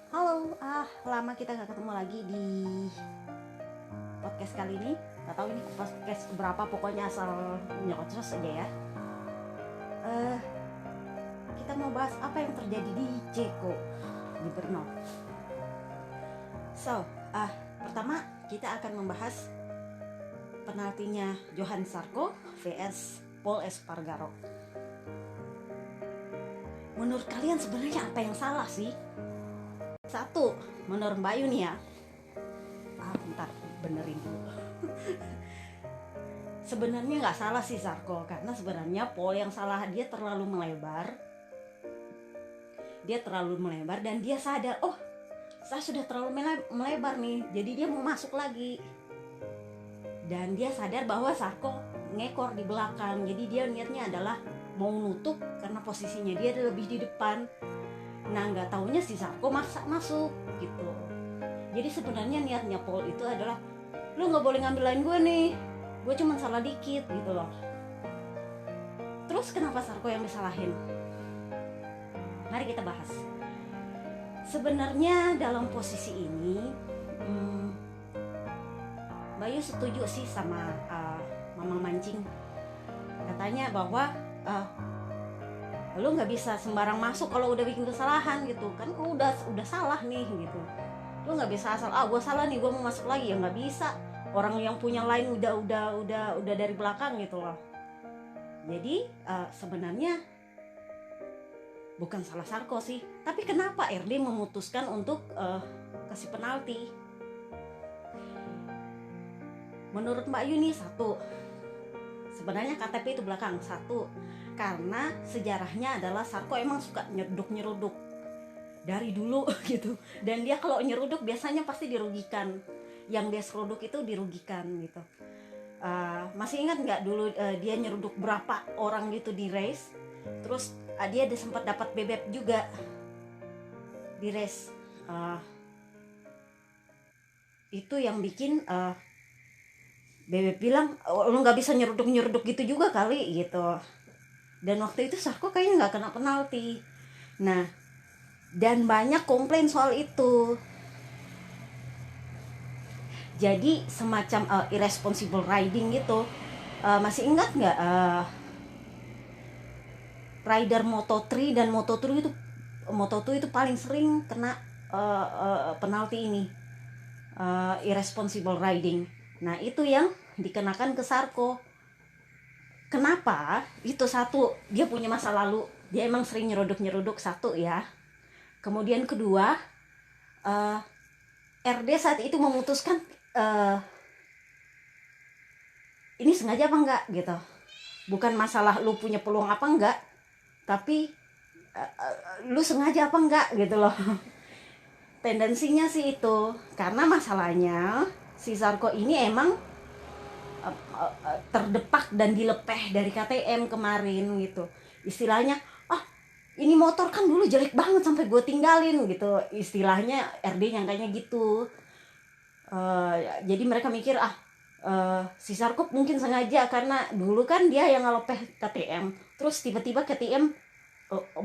Halo, lama kita nggak ketemu lagi di podcast kali ini. Gak tahu ini podcast berapa, pokoknya asal nyocos aja ya. Kita mau bahas apa yang terjadi di Ceko, di Brno. Pertama kita akan membahas penaltinya Johan Sarko vs Paul Espargaro. Menurut kalian sebenarnya apa yang salah sih? Satu, menurut Mbak Yuni ya. Bentar, benerin dulu. Sebenarnya nggak salah sih Sarko, karena sebenarnya Paul yang salah. Dia terlalu melebar dan dia sadar, oh saya sudah terlalu melebar nih, jadi dia mau masuk lagi. Dan dia sadar bahwa Sarko ngekor di belakang, jadi dia niatnya adalah mau nutup karena posisinya dia lebih di depan. Nah, nggak taunya si Sarko maksa masuk gitu. Jadi sebenarnya niatnya Paul itu adalah, lu nggak boleh ngambil lain gue nih, gue cuma salah dikit gitu loh. Terus kenapa Sarko yang disalahin? Mari kita bahas. Sebenarnya dalam posisi ini Bayu setuju sih sama Mama Mancing. Katanya bahwa lu nggak bisa sembarang masuk kalau udah bikin kesalahan gitu kan. Lu udah salah nih gitu, lu nggak bisa asal gue salah nih, gue mau masuk lagi. Ya nggak bisa, orang yang punya line udah dari belakang gitu loh. Jadi sebenarnya bukan salah Sarko sih, tapi kenapa RD memutuskan untuk kasih penalti? Menurut Mbak Yuni, satu, sebenarnya KTP itu belakang. Satu, karena sejarahnya adalah Sarko emang suka nyeruduk dari dulu gitu. Dan dia kalau nyeruduk biasanya pasti dirugikan. Yang dia seruduk itu dirugikan gitu. Masih ingat nggak dulu dia nyeruduk berapa orang gitu di race? Terus dia sempat dapat bebek juga di race. Itu yang bikin bebek bilang, lu nggak bisa nyeruduk gitu juga kali gitu. Dan waktu itu Sarko kayaknya nggak kena penalti. Nah, dan banyak komplain soal itu. Jadi semacam irresponsible riding gitu. Masih ingat nggak rider Moto3 dan Moto2 itu paling sering kena penalti ini, irresponsible riding. Nah, itu yang dikenakan ke Sarko. Kenapa? Itu satu, dia punya masa lalu, dia emang sering nyeruduk satu ya. Kemudian kedua, RD saat itu memutuskan ini sengaja apa enggak gitu. Bukan masalah lu punya peluang apa enggak, tapi lu sengaja apa enggak gitu loh. Tendensinya sih itu, karena masalahnya si Sarko ini emang terdepak dan dilepeh dari KTM kemarin gitu. Istilahnya, ini motor kan dulu jelek banget sampai gue tinggalin gitu. Istilahnya RD nyangkanya gitu. Jadi mereka mikir si Sarko mungkin sengaja karena dulu kan dia yang ngelepeh KTM. Terus tiba-tiba KTM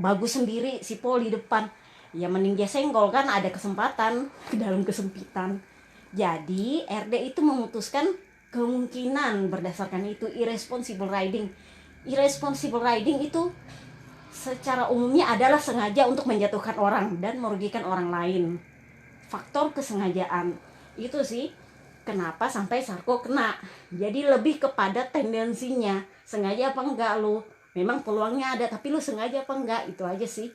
bagus sendiri, si Paul di depan. Ya mending dia senggol kan, ada kesempatan ke dalam kesempitan. Jadi RD itu memutuskan kemungkinan berdasarkan itu irresponsible riding. Irresponsible riding itu secara umumnya adalah sengaja untuk menjatuhkan orang dan merugikan orang lain. Faktor kesengajaan itu sih kenapa sampai Sarko kena. Jadi lebih kepada tendensinya, sengaja apa enggak lu. Memang peluangnya ada, tapi lu sengaja apa enggak, itu aja sih.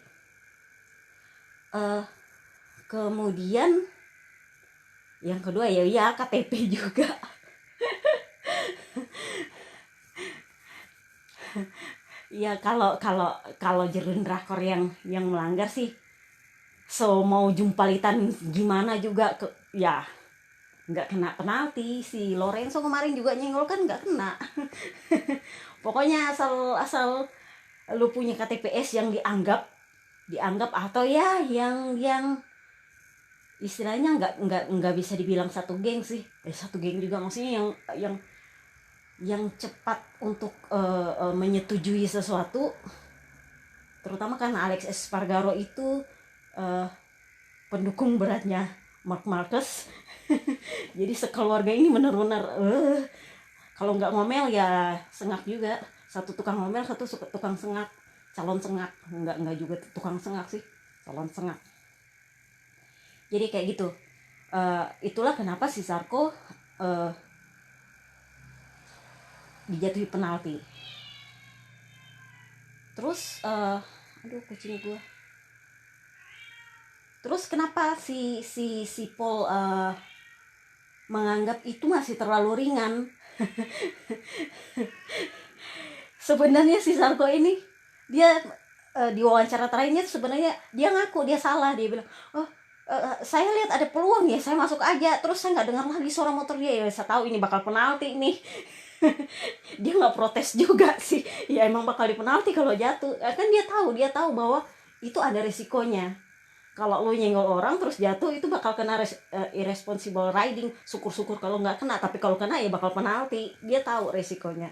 Kemudian yang kedua ya KTP juga. Ya kalau jerun drakor yang melanggar sih, so mau jumpalitan gimana juga ya nggak kena penalti. Si Lorenzo kemarin juga nyenggol kan nggak kena. Pokoknya asal lu punya KTPS yang dianggap atau ya yang istilahnya nggak bisa dibilang satu geng sih. Satu geng juga maksudnya yang cepat untuk menyetujui sesuatu, terutama karena Alex Espargaro itu pendukung beratnya Mark Marquez. Jadi sekeluarga ini benar-benar kalau nggak ngomel ya sengak juga. Satu tukang ngomel, satu tukang sengak, calon sengak. Nggak juga tukang sengak sih, calon sengak. Jadi kayak gitu. Itulah kenapa si Zarko dijatuhi penalti. Terus aduh kucing gua. Terus kenapa si Paul menganggap itu masih terlalu ringan? Sebenarnya si Zarko ini dia di wawancara terakhirnya sebenarnya dia ngaku dia salah. Dia bilang, saya lihat ada peluang ya, saya masuk aja. Terus saya nggak dengar lagi suara motor dia, ya saya tahu ini bakal penalti nih. Dia nggak protes juga sih, ya emang bakal dipenalti kalau jatuh. Kan dia tahu bahwa itu ada resikonya. Kalau lu nyenggol orang terus jatuh itu bakal kena irresponsible riding. Syukur-syukur kalau nggak kena, tapi kalau kena ya bakal penalti. Dia tahu resikonya.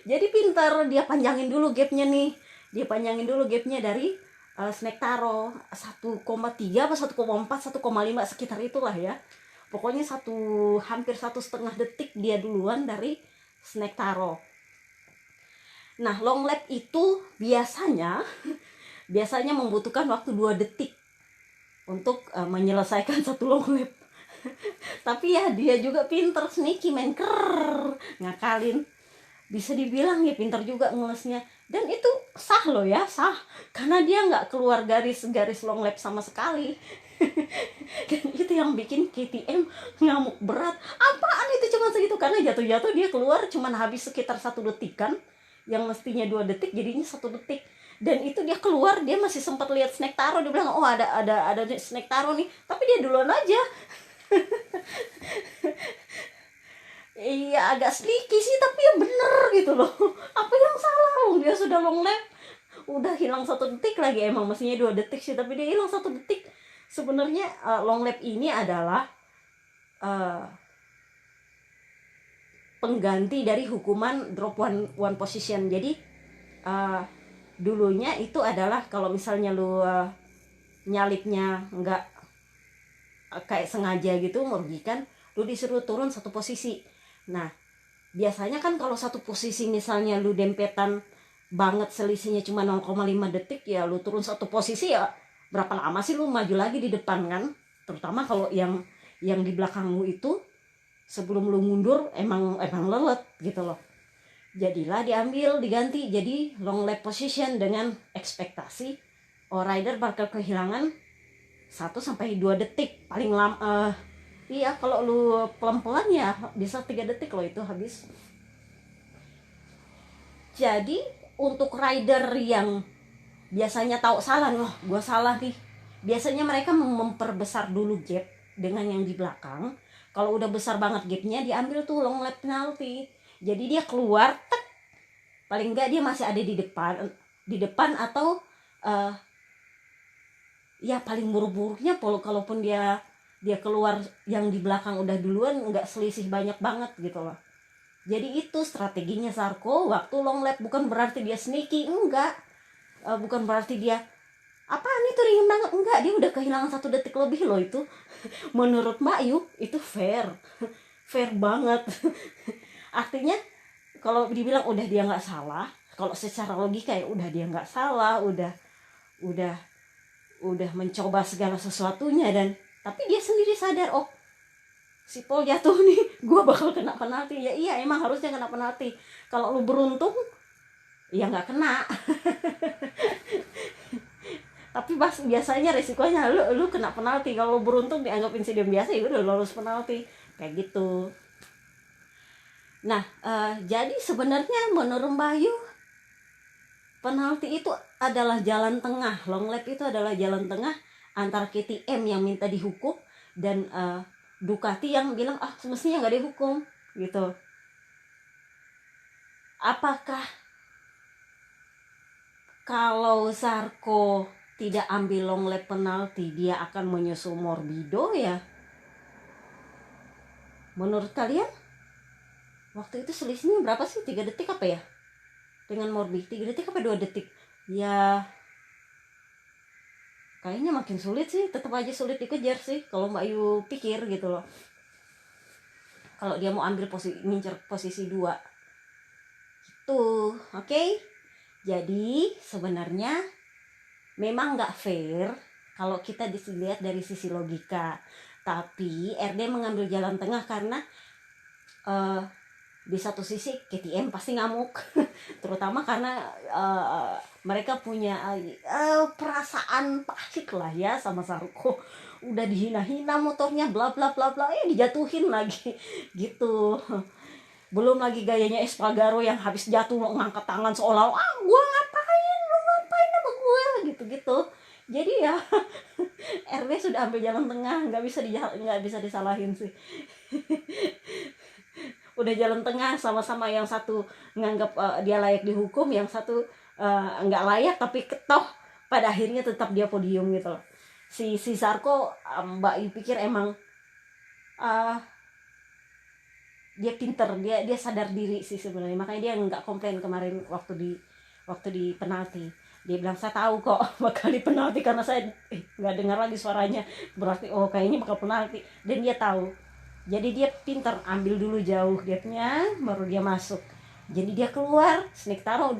Jadi pintar, dia panjangin dulu gapnya nih. Dia panjangin dulu gapnya dari Snack Taro 1,3 apa 1,4 1,5 sekitar itulah ya. Pokoknya hampir 1,5 detik dia duluan dari Snack Taro. Nah, long lap itu biasanya membutuhkan waktu 2 detik untuk menyelesaikan satu long lap. Tapi ya dia juga pinter, sneaky main ngakalin. Bisa dibilang ya pinter juga ngelesnya. Dan itu sah loh ya, sah. Karena dia nggak keluar garis long lap sama sekali. Dan itu yang bikin KTM ngamuk berat. Apaan itu cuma segitu? Karena jatuh-jatuh dia keluar cuma habis sekitar 1 detik kan. Yang mestinya 2 detik jadinya 1 detik. Dan itu dia keluar, dia masih sempat lihat Snack Taro. Dia bilang, oh ada Snack Taro nih. Tapi dia duluan aja. Iya agak sneaky sih, tapi ya bener gitu loh. Apa yang salah? Dia sudah long lap, udah hilang 1 detik lagi. Emang mestinya 2 detik sih, tapi dia hilang 1 detik. Sebenarnya long lap ini adalah pengganti dari hukuman drop one position. Jadi dulunya itu adalah kalau misalnya lu nyalipnya nggak kayak sengaja gitu merugikan, lu disuruh turun 1 posisi. Nah biasanya kan kalau 1 posisi misalnya lu dempetan banget, selisihnya cuma 0,5 detik, ya lu turun 1 posisi ya berapa lama sih lu maju lagi di depan kan. Terutama kalau yang di belakangmu itu sebelum lu mundur emang lelet gitu loh. Jadilah diganti jadi long lap position dengan ekspektasi rider bakal kehilangan 1-2 detik paling lama. Iya kalau lu pelan-pelan ya bisa 3 detik loh itu habis. Jadi untuk rider yang biasanya tahu salah, loh gue salah nih, biasanya mereka memperbesar dulu gap dengan yang di belakang. Kalau udah besar banget gapnya, diambil tuh long lap penalty. Jadi dia keluar, tek, paling enggak dia masih ada di depan atau ya paling buruk-buruknya kalaupun dia keluar yang di belakang udah duluan, nggak selisih banyak banget gitu loh. Jadi itu strateginya Zarko waktu long lap. Bukan berarti dia sneaky, enggak. Bukan berarti dia apaan itu ringan banget, enggak. Dia udah kehilangan 1 detik lebih loh itu. Menurut Mbak Yu itu fair banget. Artinya kalau dibilang udah dia nggak salah, kalau secara logika ya udah dia nggak salah, udah mencoba segala sesuatunya, dan tapi dia sendiri sadar, oh si Paul jatuh nih, gue bakal kena penalti. Ya iya emang harusnya kena penalti. Kalau lu beruntung ya nggak kena. Tapi biasanya resikonya lu kena penalti. Kalau lu beruntung dianggap insiden biasa ya udah lolos penalti kayak gitu. Nah jadi sebenarnya menurut Bayu penalti itu adalah jalan tengah. Long lap itu adalah jalan tengah antara KTM yang minta dihukum dan Ducati yang bilang semestinya nggak dihukum gitu. Apakah kalau Zarko tidak ambil long lap penalti dia akan menyusul Morbido ya? Menurut kalian waktu itu selisihnya berapa sih? 3 detik apa ya dengan Morbido? 3 detik apa 2 detik ya? kayaknya makin sulit sih, tetap aja sulit dikejar sih kalau Mbak Yu pikir gitu loh. Kalau dia mau ambil ngincer posisi 2 gitu. Oke. Jadi sebenarnya memang nggak fair kalau kita dilihat dari sisi logika. Tapi RD mengambil jalan tengah karena di satu sisi KTM pasti ngamuk terutama karena mereka punya perasaan pahit lah ya sama Sarko. Udah dihina-hina motornya bla bla bla bla, dijatuhin lagi gitu. Belum lagi gayanya Espargaro yang habis jatuh ngangkat tangan seolah gua ngapain, lu ngapain sama gue gitu-gitu. Jadi ya RD sudah ambil jalan tengah, nggak bisa disalahin sih. Udah jalan tengah, sama-sama yang satu nganggap dia layak dihukum, yang satu nggak layak, tapi toh pada akhirnya tetap dia podium gitu loh. Si Zarko, Mbak Yu pikir emang dia pinter, dia sadar diri sih sebenarnya, makanya dia nggak komplain kemarin waktu di penalti. Dia bilang saya tahu kok bakal di penalti karena saya nggak dengar lagi suaranya, berarti kayaknya bakal penalti, dan dia tahu. Jadi dia pinter, ambil dulu jauh gapnya baru dia masuk. Jadi dia keluar, Snektaro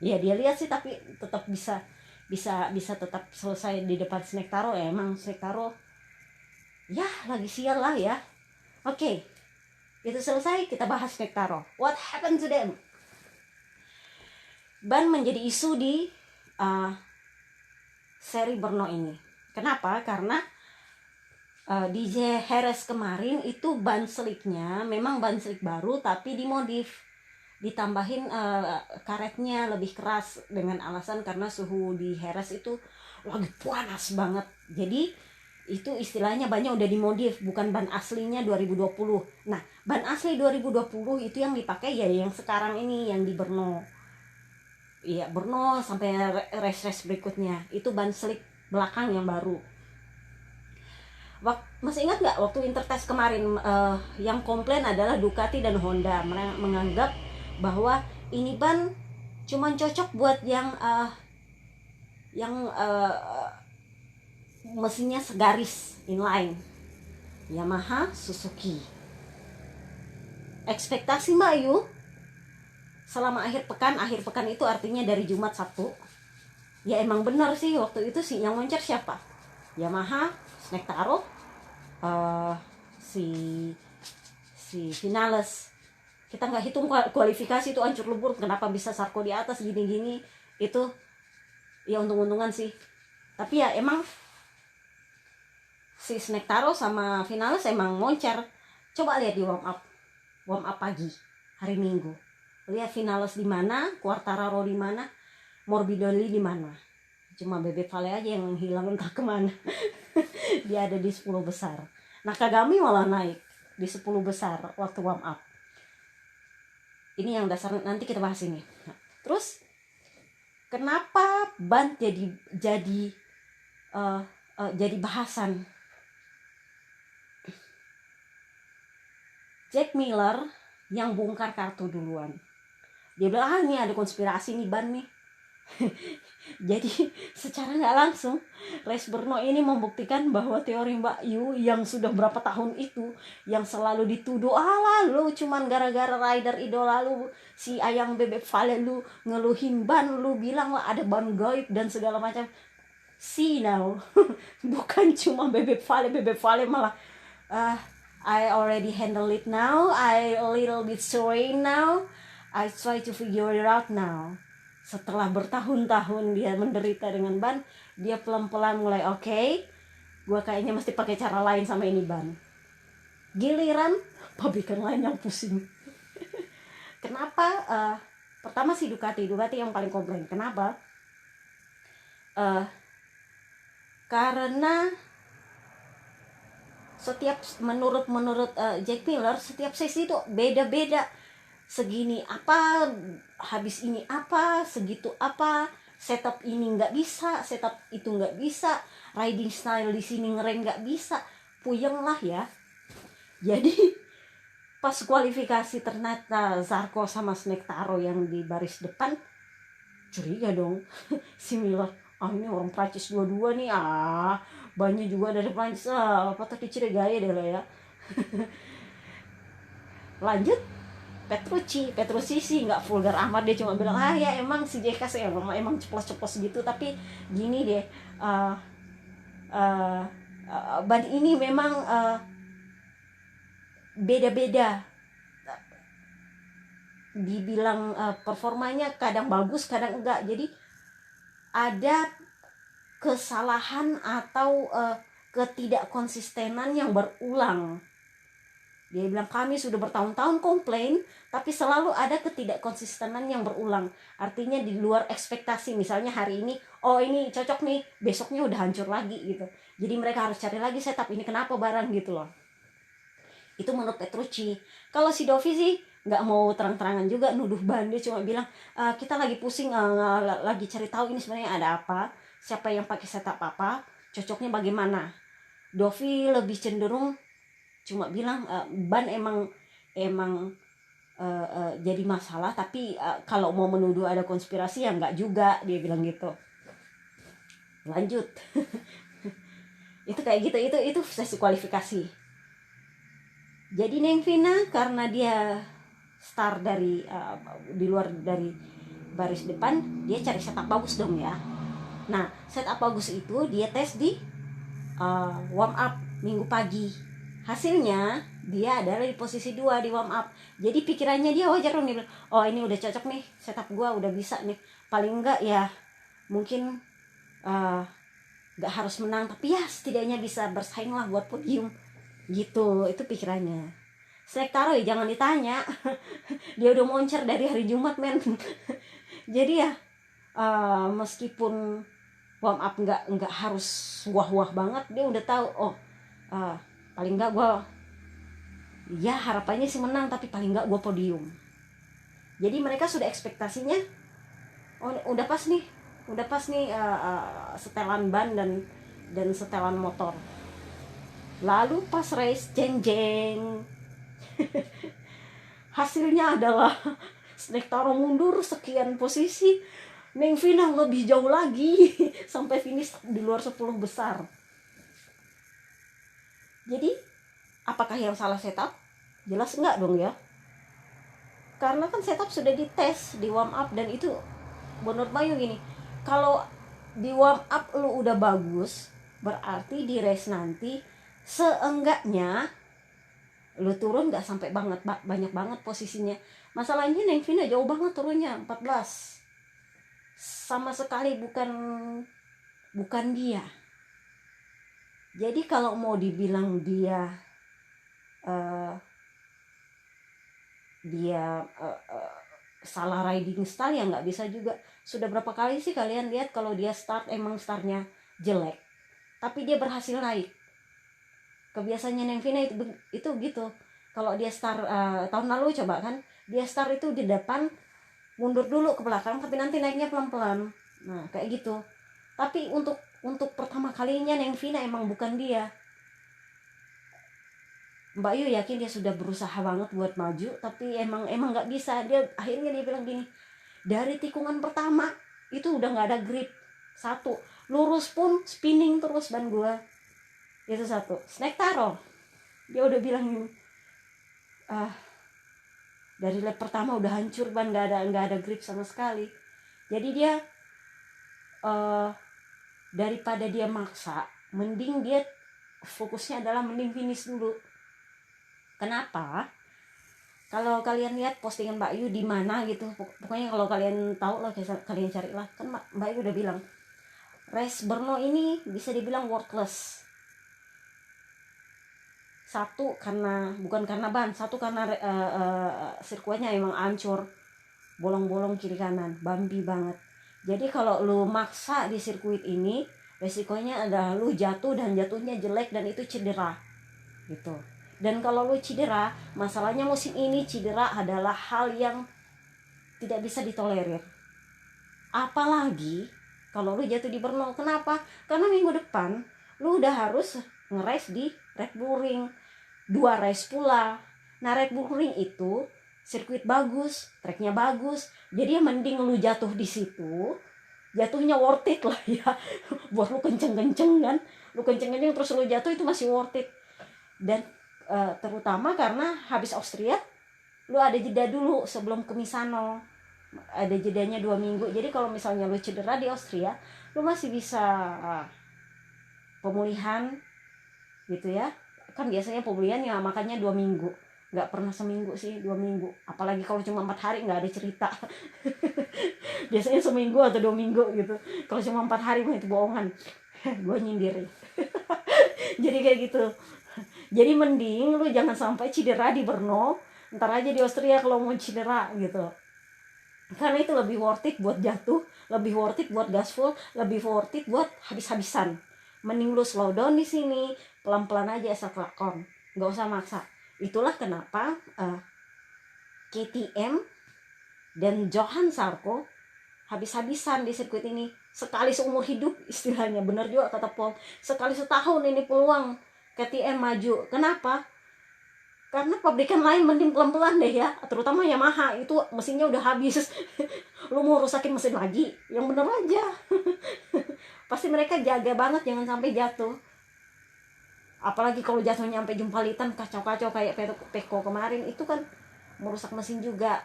ya dia lihat sih, tapi tetap bisa tetap selesai di depan Snektaro. Emang Snektaro ya lagi sial lah ya. Oke, itu selesai, kita bahas Snektaro. What happened to them? Ban menjadi isu di seri Brno ini. Kenapa? Karena di Jerez kemarin itu ban slicknya memang ban slick baru tapi dimodif, ditambahin karetnya lebih keras dengan alasan karena suhu di Jerez itu lagi panas banget. Jadi itu istilahnya bannya udah dimodif, bukan ban aslinya 2020. Nah, ban asli 2020 itu yang dipakai ya yang sekarang ini, yang di Brno. Iya, Brno sampai race berikutnya itu ban slick belakang yang baru. Masih ingat nggak waktu Intertest kemarin yang komplain adalah Ducati dan Honda. Mereka menganggap bahwa ini ban cuman cocok buat yang mesinnya segaris inline, Yamaha, Suzuki. Ekspektasi Mbak Yu selama akhir pekan itu artinya dari Jumat Sabtu, ya emang benar sih waktu itu sih yang moncer siapa? Yamaha, Snektaro, si Vinales. Kita nggak hitung kualifikasi itu hancur lebur, kenapa bisa Sarko di atas gini-gini, itu ya untung-untungan sih. Tapi ya emang si Snektaro sama Vinales emang moncer. Coba lihat di warm up pagi hari Minggu, lihat Vinales di mana, Quartararo di mana, Morbidelli di mana. Cuma Bebek Vale aja yang hilang entah kemana. Dia ada di 10 besar. Nakagami malah naik di 10 besar waktu warm up. Ini yang dasar, nanti kita bahas ini. Nah, terus kenapa ban jadi bahasan? Jack Miller yang bongkar kartu duluan. Dia bilang ini ada konspirasi nih ban nih. Jadi secara nggak langsung race Brno ini membuktikan bahwa teori Mbak Yu yang sudah berapa tahun itu, yang selalu dituduh lu cuman gara-gara rider idola lu si Ayang Bebek Vale lu ngeluhin ban, lu bilang lah ada ban gaib dan segala macam. See now, bukan cuma Bebek Vale malah I already handle it now, I a little bit sorry now, I try to figure it out now. Setelah bertahun-tahun dia menderita dengan ban, dia pelan-pelan mulai okay, gue kayaknya mesti pakai cara lain sama ini ban. Giliran pabrikan lain yang pusing. Kenapa? Pertama si Ducati yang paling komplain. Kenapa? Karena setiap menurut Jack Miller, setiap sesi itu beda-beda. Segini apa, habis ini apa, segitu apa, setup ini nggak bisa, setup itu nggak bisa, riding style di sini ngerem nggak bisa, puyeng lah ya. Jadi pas kualifikasi ternyata Zarco sama Snektaro yang di baris depan, curiga dong si Miller. ini orang Prancis dua-dua nih, banyak juga dari Prancis, patut dicurigai deh lo ya. Lanjut, Petrucci sih nggak vulgar amat, dia cuma bilang ya emang si JK sih emang ceplos-ceplos gitu, tapi gini deh, uh, uh, ban ini memang beda-beda, dibilang performanya kadang bagus kadang enggak, jadi ada kesalahan atau ketidakkonsistenan yang berulang. Dia bilang kami sudah bertahun-tahun komplain, tapi selalu ada ketidakkonsistenan yang berulang. Artinya di luar ekspektasi. Misalnya hari ini, ini cocok nih, besoknya udah hancur lagi gitu. Jadi mereka harus cari lagi setup ini kenapa barang gitu loh. Itu menurut Petrucci. Kalau si Dovi sih nggak mau terang-terangan juga nuduh ban, dia cuma bilang kita lagi pusing, lagi cari tahu ini sebenarnya ada apa, siapa yang pakai setup apa, cocoknya bagaimana. Dovi lebih cenderung cuma bilang ban emang jadi masalah, tapi kalau mau menuduh ada konspirasi ya enggak juga, dia bilang gitu. Lanjut. Itu kayak gitu, itu sesi kualifikasi. Jadi Neng Vina karena dia start dari di luar dari baris depan, dia cari setup bagus dong ya. Nah, setup bagus itu dia tes di warm up minggu pagi. Hasilnya dia ada di posisi 2 di warm up. Jadi pikirannya dia wajar dong, dia bilang ini udah cocok nih, setup gua udah bisa nih, paling enggak ya mungkin enggak harus menang, tapi ya setidaknya bisa bersaing lah buat podium gitu. Itu pikirannya. Snektaro ya jangan ditanya. Dia udah moncer dari hari Jumat men. Jadi ya meskipun warm up enggak harus wah-wah banget, dia udah tahu paling enggak gue ya harapannya sih menang, tapi paling enggak gue podium. Jadi mereka sudah ekspektasinya udah pas nih setelan ban dan setelan motor. Lalu pas race jeng hasilnya adalah Snektaro mundur sekian posisi, Neng Vina lebih jauh lagi sampai finish di luar 10 besar. Jadi apakah yang salah setup? Jelas enggak dong ya. Karena kan setup sudah dites di warm up, dan itu menurut Bayu gini, kalau di warm up lu udah bagus, berarti di race nanti seenggaknya lu turun gak sampai banyak banget posisinya. Masalahnya Neng Vina jauh banget turunnya, 14. Sama sekali bukan dia. Jadi kalau mau dibilang dia salah riding style ya nggak bisa juga. Sudah berapa kali sih kalian lihat kalau dia start emang startnya jelek, tapi dia berhasil naik. Kebiasaannya Neng Vina itu gitu. Kalau dia start tahun lalu coba kan, dia start itu di depan, mundur dulu ke belakang, tapi nanti naiknya pelan-pelan. Nah kayak gitu. Tapi untuk pertama kalinya Neng Vina emang bukan dia. Mbak Yu yakin dia sudah berusaha banget buat maju, tapi emang nggak bisa. Akhirnya dia bilang gini, dari tikungan pertama itu udah nggak ada grip. Satu, lurus pun spinning terus ban gua. Itu satu. Snektaro dia udah bilang gini, dari lap pertama udah hancur ban, nggak ada grip sama sekali. Jadi dia daripada dia maksa, mending dia fokusnya adalah mending finish dulu. Kenapa? Kalau kalian lihat postingan Mbak Yu di mana gitu, pokoknya kalau kalian tahu lah, kalian carilah. Kan Mbak Yu udah bilang race Brno ini bisa dibilang worthless. Satu karena bukan karena ban, satu karena sirkuitnya emang hancur, bolong-bolong kiri kanan, bumpy banget. Jadi kalau lu maksa di sirkuit ini, resikonya adalah lu jatuh, dan jatuhnya jelek, dan itu cedera gitu. Dan kalau lu cedera, masalahnya musim ini cedera adalah hal yang tidak bisa ditolerir. Apalagi kalau lu jatuh di Brno. Kenapa? Karena minggu depan lu udah harus nge-race di Red Bull Ring, 2 race pula. Nah Red Bull Ring itu sirkuit bagus, treknya bagus, jadi ya mending lu jatuh di situ jatuhnya worth it lah ya. Buat lu kenceng-kenceng kan, lu kenceng-kenceng terus lu jatuh, itu masih worth it. Dan terutama karena habis Austria lu ada jeda dulu sebelum ke Misano, ada jedanya 2 minggu. Jadi kalau misalnya lu cedera di Austria, lu masih bisa pemulihan gitu ya. Kan biasanya pemulihan ya makanya 2 minggu, nggak pernah seminggu sih, 2 minggu. Apalagi kalau cuma 4 hari nggak ada cerita. Biasanya seminggu atau 2 minggu gitu. Kalau cuma 4 hari mah itu bohongan. Gue nyindir. Jadi kayak gitu. Jadi mending lu jangan sampai cedera di Brno, ntar aja di Austria kalau mau cedera gitu. Karena itu lebih worth it buat jatuh, lebih worth it buat gaspol, lebih worth it buat habis-habisan. Mending lu slow down di sini, pelan-pelan aja asal kelakon, nggak usah maksa. Itulah kenapa KTM dan Johan Sarko habis-habisan di sirkuit ini. Sekali seumur hidup istilahnya, bener juga kata Paul, sekali setahun ini peluang KTM maju. Kenapa? Karena pabrikan lain mending pelan-pelan deh ya, terutama Yamaha itu mesinnya udah habis. Lu mau rusakin mesin lagi, yang bener aja. Pasti mereka jaga banget jangan sampai jatuh. Apalagi kalau jatuhnya sampai jumpalitan kacau-kacau kayak Peko kemarin, itu kan merusak mesin juga.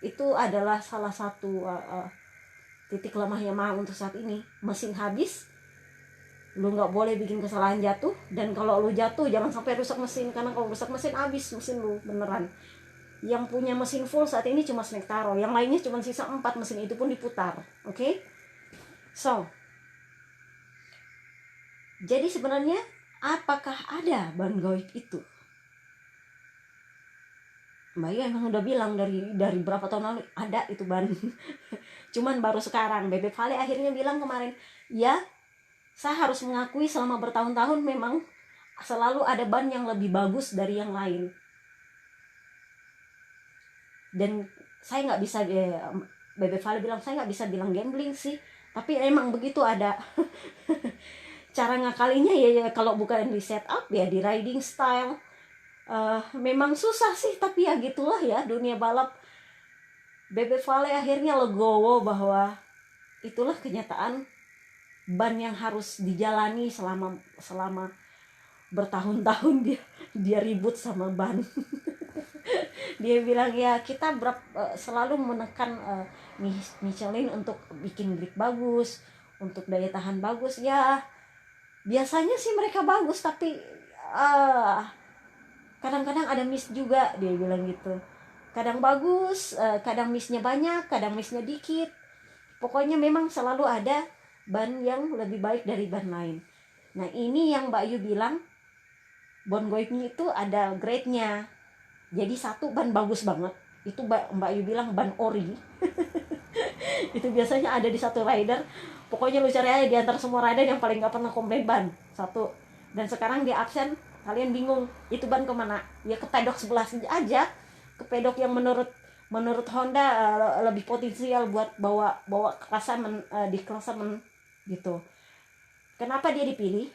Itu adalah salah satu titik lemah Yamaha untuk saat ini. Mesin habis, lu nggak boleh bikin kesalahan jatuh, dan kalau lu jatuh jangan sampai rusak mesin, karena kalau rusak mesin habis mesin lu beneran. Yang punya mesin full saat ini cuma Snectaro, yang lainnya cuma sisa 4 mesin, itu pun diputar. Oke? So, jadi sebenarnya apakah ada ban goib itu? Mbak Yu emang udah bilang dari berapa tahun lalu ada itu ban. Cuman baru sekarang Bebe Vale akhirnya bilang kemarin, ya saya harus mengakui selama bertahun-tahun memang selalu ada ban yang lebih bagus dari yang lain. Dan saya nggak bisa, Bebe Vale bilang, saya nggak bisa bilang gambling sih, tapi emang begitu ada. Cara ngakalinya ya kalau bukan di setup ya di riding style. Memang susah sih, tapi ya gitulah ya dunia balap. Bebe Vale akhirnya legowo bahwa itulah kenyataan ban yang harus dijalani selama bertahun-tahun dia ribut sama ban. Dia bilang ya kita selalu menekan Michelin untuk bikin grip bagus, untuk daya tahan bagus. Ya biasanya sih mereka bagus, tapi kadang-kadang ada miss juga, dia bilang gitu. Kadang bagus, kadang missnya banyak, kadang missnya dikit. Pokoknya memang selalu ada ban yang lebih baik dari ban lain. Nah ini yang Mbak Yu bilang, ban goibnya itu ada grade-nya. Jadi satu ban bagus banget, itu Mbak Yu bilang ban ori. Itu biasanya ada di satu rider. Pokoknya lu cari aja di antara semua rider yang paling gak pernah komplain ban, satu. Dan sekarang di absen, kalian bingung itu ban kemana? Ya ke pedok sebelah aja, ke pedok yang menurut Honda lebih potensial buat bawa klasemen, di klasemen gitu. Kenapa dia dipilih?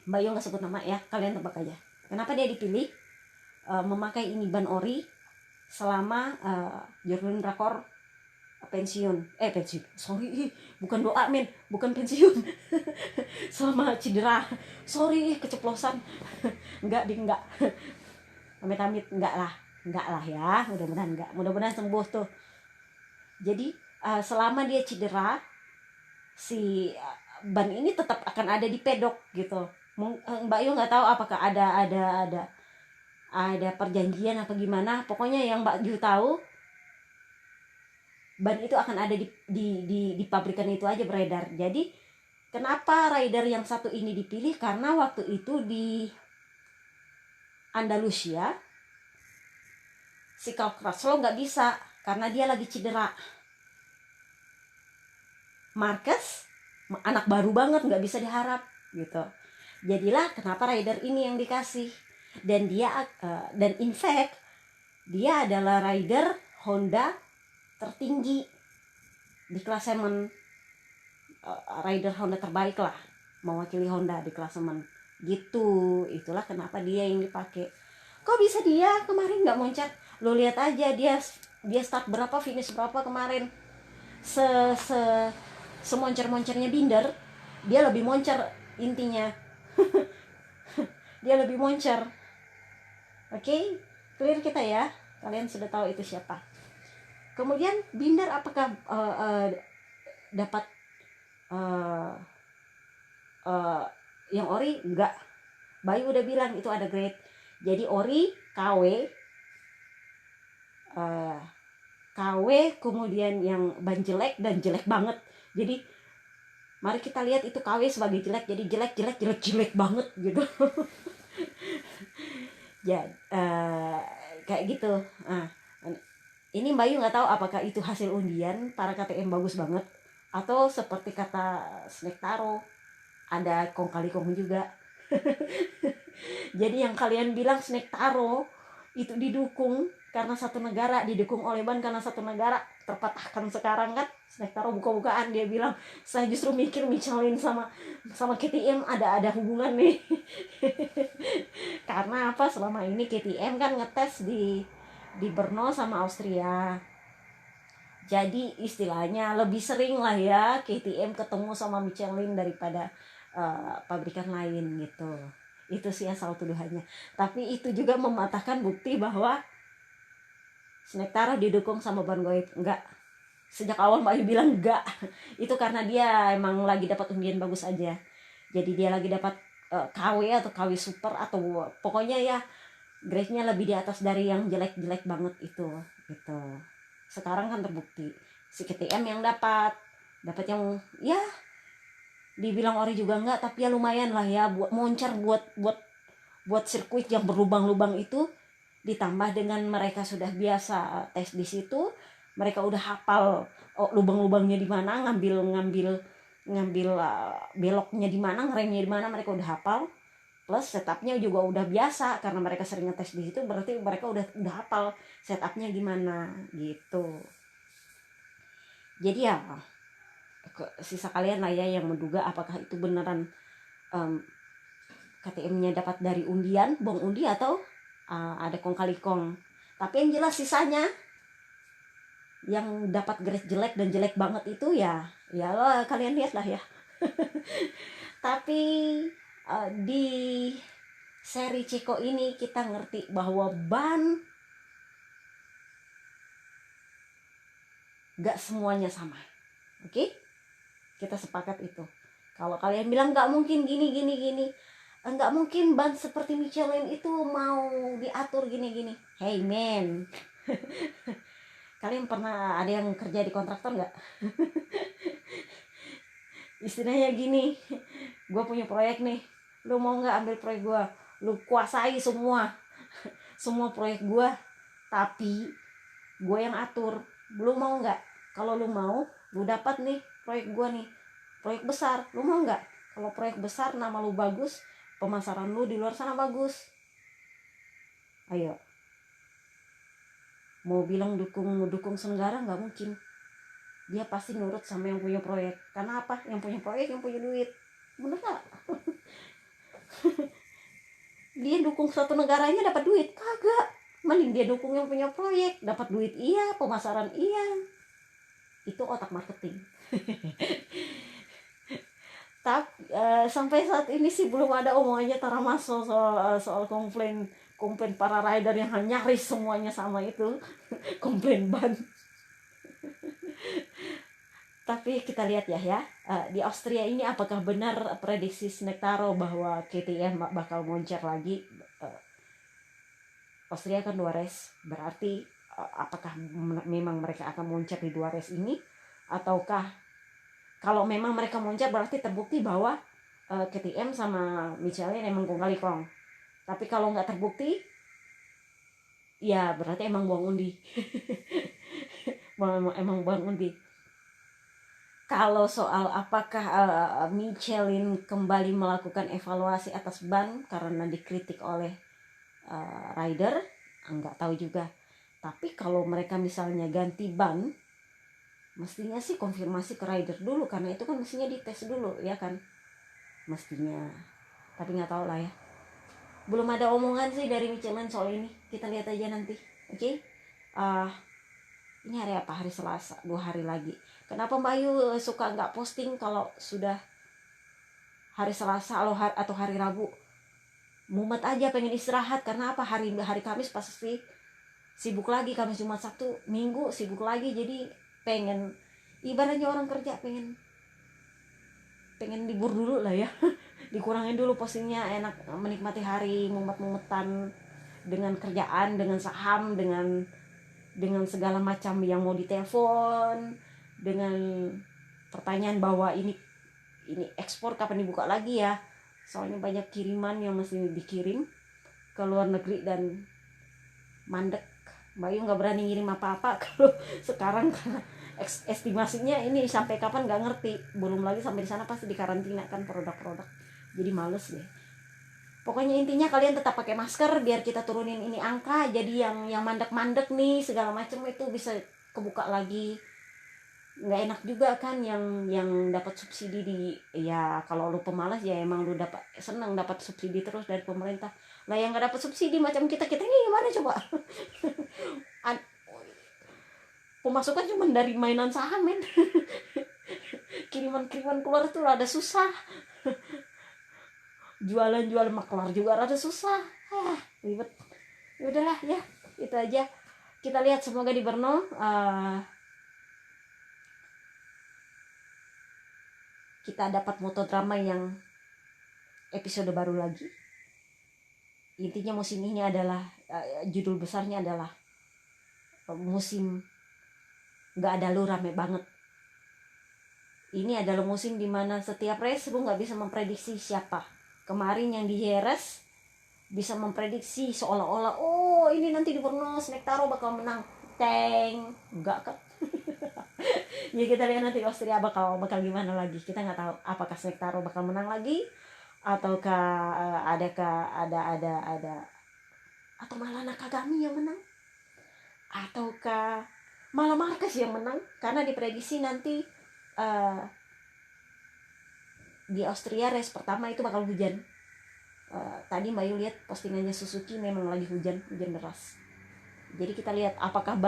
Mbak Yo nggak sebut nama ya, kalian tebak aja. Kenapa dia dipilih memakai ini ban ori selama Jordan Rakor pensiun, sorry, bukan doa men, bukan pensiun. Selama cedera, sorry keceplosan. enggak amit-amit, enggak lah ya, mudah-mudahan sembuh tuh. Jadi selama dia cedera, si ban ini tetap akan ada di pedok gitu. Mbak Yu nggak tahu apakah ada perjanjian apa gimana. Pokoknya yang Mbak Yu tahu, ban itu akan ada di pabrikan itu aja beredar. Jadi kenapa rider yang satu ini dipilih? Karena waktu itu di Andalusia si Cal Crutchlow nggak bisa karena dia lagi cedera. Marquez anak baru banget, nggak bisa diharap gitu. Jadilah kenapa rider ini yang dikasih. Dan in fact dia adalah rider Honda tertinggi di klasemen, rider Honda terbaik lah, mewakili Honda di klasemen gitu. Itulah kenapa dia yang dipakai. Kok bisa dia kemarin nggak moncat? Lo lihat aja dia start berapa, finish berapa kemarin. se se semoncer-moncernya Binder, dia lebih moncer intinya. Dia lebih moncer. Oke, clear kita ya. Kalian sudah tahu itu siapa. Kemudian Binder apakah dapat yang ori? Enggak. Bayu udah bilang itu ada grade. Jadi ori, KW, KW, kemudian yang ban jelek dan jelek banget. Jadi mari kita lihat itu KW sebagai jelek. Jadi jelek banget gitu. Ya, kayak gitu. Nah, ini Bayu nggak tahu apakah itu hasil undian para KTM bagus banget atau seperti kata Snack Taro ada kong kali kong juga. Jadi yang kalian bilang Snack Taro itu didukung karena satu negara, didukung oleh ban karena satu negara, terpatahkan sekarang kan. Snack Taro buka-bukaan dia bilang, saya justru mikir Michelin sama KTM ada hubungan nih. Karena apa, selama ini KTM kan ngetes di Brno sama Austria. Jadi istilahnya lebih sering lah ya KTM ketemu sama Michelin daripada pabrikan lain gitu. Itu sih asal tuduhannya. Tapi itu juga mematahkan bukti bahwa Snack Taro didukung sama ban goib. Enggak. Sejak awal Mbak Ayu bilang enggak. Itu karena dia emang lagi dapat undian bagus aja. Jadi dia lagi dapat KW atau KW super atau pokoknya ya grade-nya lebih di atas dari yang jelek-jelek banget itu gitu. Sekarang kan terbukti si KTM yang dapat yang ya dibilang ori juga enggak, tapi ya lumayan lah ya buat moncer, buat sirkuit yang berlubang-lubang itu, ditambah dengan mereka sudah biasa tes di situ, mereka udah hafal lubang-lubangnya di mana, ngambil beloknya di mana, ngeremnya di mana, mereka udah hafal. Plus setupnya juga udah biasa karena mereka sering ngetes di situ, berarti mereka udah hafal setupnya gimana gitu. Jadi ya sisa kalian lah ya yang menduga apakah itu beneran KTM-nya dapat dari undian, bong undi, atau ada kong kali kong. Tapi yang jelas sisanya yang dapat grade jelek dan jelek banget itu ya kalian lihat lah ya. Tapi di seri Ceko ini kita ngerti bahwa ban gak semuanya sama. Oke? Kita sepakat itu. Kalau kalian bilang gak mungkin gini, nggak mungkin ban seperti Michelin itu mau diatur gini. Hey man, kalian pernah ada yang kerja di kontraktor nggak? Istilahnya gini, gue punya proyek nih, lu mau nggak ambil proyek gue, lu kuasai semua proyek gue, tapi gue yang atur, lu mau nggak? Kalau lu mau, lu dapat nih proyek gue nih, proyek besar, lu mau nggak? Kalau proyek besar, nama lu bagus, pemasaran lu di luar sana bagus, ayo. Mau bilang dukung senegara nggak mungkin. Dia pasti nurut sama yang punya proyek. Karena apa? Yang punya proyek yang punya duit. Bener gak? Dia dukung satu negaranya dapat duit? Kagak. Mending dia dukung yang punya proyek, dapat duit iya, pemasaran iya. Itu otak marketing. Tapi sampai saat ini sih belum ada omongannya Tara Maslo soal komplain para rider yang nyaris semuanya sama itu. Komplain ban. Tapi kita lihat ya di Austria ini apakah benar prediksi Snack Taro bahwa KTM bakal moncer lagi. Austria kan 2 race, berarti apakah memang mereka akan moncer di 2 race ini, ataukah kalau memang mereka moncer berarti terbukti bahwa KTM sama Michelin emang kong kali kong. Tapi kalau nggak terbukti, ya berarti emang buang undi. emang buang undi. Kalau soal apakah Michelin kembali melakukan evaluasi atas ban karena dikritik oleh rider, nggak tahu juga. Tapi kalau mereka misalnya ganti ban, mestinya sih konfirmasi ke rider dulu, karena itu kan mestinya dites dulu ya kan, mestinya. Tapi nggak tahu lah ya. Belum ada omongan sih dari Michelin soal ini. Kita lihat aja nanti. Oke? Ini hari apa? Hari Selasa, 2 hari lagi. Kenapa Mbak Ayu suka nggak posting kalau sudah hari Selasa atau hari Rabu? Mumet aja, pengen istirahat. Karena apa? Hari Kamis pasti sibuk lagi, Kamis Jumat Sabtu Minggu sibuk lagi. Jadi pengen, ibaratnya orang kerja pengen libur dulu lah ya. Dikurangin dulu postingnya, enak menikmati hari, mumet-mumetan dengan kerjaan, dengan saham, dengan segala macam yang mau ditelepon, dengan pertanyaan bahwa ini ekspor kapan dibuka lagi ya, soalnya banyak kiriman yang mesti dikirim ke luar negeri dan mandek. Bayu nggak berani ngirim apa-apa kalau sekarang, karena estimasinya ini sampai kapan nggak ngerti, belum lagi sampai di sana pasti dikarantina kan produk-produk, jadi males deh. Pokoknya intinya kalian tetap pakai masker biar kita turunin ini angka. Jadi yang mandek-mandek nih segala macam itu bisa kebuka lagi. Nggak enak juga kan yang dapat subsidi ya kalau lu pemalas ya emang lu dapat senang dapat subsidi terus dari pemerintah. Nah yang nggak dapat subsidi macam kita ini gimana coba? Pemasukan cuma dari mainan saham men. Kiriman keluar tuh rada susah. Jualan maklar juga rada susah, ribet. Udahlah ya, itu aja. Kita lihat, semoga di Brno kita dapat motodrama yang episode baru lagi. Intinya musim ini adalah judul besarnya adalah musim nggak ada lu rame banget. Ini adalah musim dimana setiap race lu nggak bisa memprediksi siapa. Kemarin yang di Jerez bisa memprediksi seolah-olah ini nanti di Brno Snektaro bakal menang. Enggak kan? Ya kita lihat nanti Austria bakal gimana lagi. Kita nggak tahu apakah Snektaro bakal menang lagi ataukah ada atau malah Nakagami yang menang, ataukah malah Marquez yang menang, karena diprediksi nanti di Austria race pertama itu bakal hujan. Tadi Mbak Yu lihat postingannya Suzuki memang lagi hujan deras. Jadi kita lihat apakah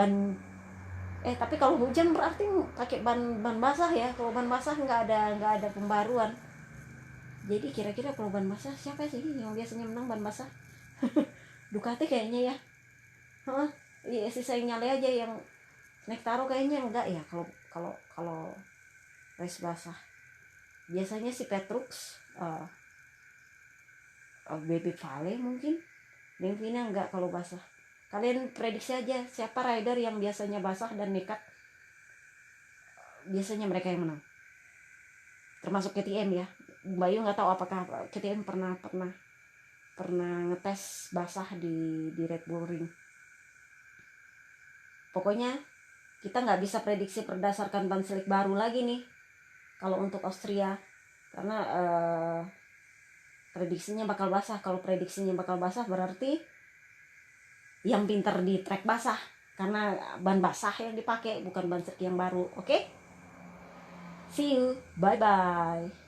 tapi kalau hujan berarti pakai ban basah ya. Kalau ban basah nggak ada pembaruan. Jadi kira-kira kalau ban basah siapa sih yang biasanya menang ban basah? Ducati kayaknya ya. Iya sisa yang nyale aja, yang Nektaro kayaknya enggak ya kalau race basah. Biasanya si Petrux, BB Vale mungkin, Livina enggak kalau basah. Kalian prediksi aja siapa rider yang biasanya basah dan nekat, biasanya mereka yang menang. Termasuk KTM ya. Bayu nggak tahu apakah KTM pernah ngetes basah di Red Bull Ring. Pokoknya kita nggak bisa prediksi berdasarkan ban slick baru lagi nih kalau untuk Austria, karena prediksinya bakal basah. Kalau prediksinya bakal basah berarti yang pinter di trek basah, karena ban basah yang dipakai bukan ban slick yang baru. Oke? See you, bye bye.